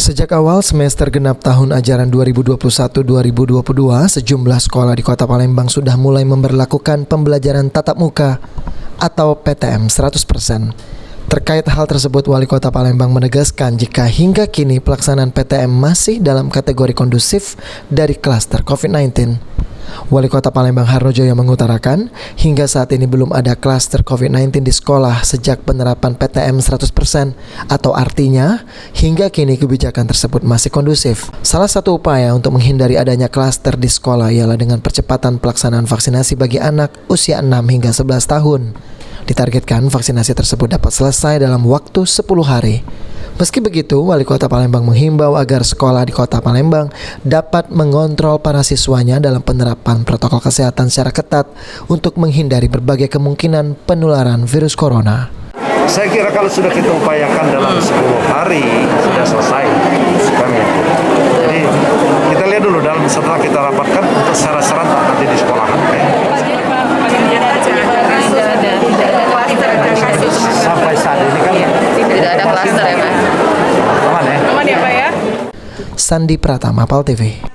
Sejak awal semester genap tahun ajaran 2021-2022, sejumlah sekolah di Kota Palembang sudah mulai memberlakukan pembelajaran tatap muka atau PTM 100%. Terkait hal tersebut, Wali Kota Palembang menegaskan jika hingga kini pelaksanaan PTM masih dalam kategori kondusif dari klaster COVID-19. Wali Kota Palembang Harnojoyo mengutarakan, hingga saat ini belum ada klaster COVID-19 di sekolah sejak penerapan PTM 100%, atau artinya hingga kini kebijakan tersebut masih kondusif. Salah satu upaya untuk menghindari adanya klaster di sekolah ialah dengan percepatan pelaksanaan vaksinasi bagi anak usia 6 hingga 11 tahun. Ditargetkan vaksinasi tersebut dapat selesai dalam waktu 10 hari. Meski begitu, Wali Kota Palembang menghimbau agar sekolah di Kota Palembang dapat mengontrol para siswanya dalam penerapan protokol kesehatan secara ketat untuk menghindari berbagai kemungkinan penularan virus corona. Saya kira kalau sudah kita upayakan dalam 10 hari sudah selesai. Jadi kita lihat dulu setelah kita rapatkan untuk secara serentak nanti di sekolahan. Sampai saat ini kan tidak ada klaster ya, Pak. Aman ya? Aman ya, Pak ya? Sandi Pratama, PAL TV.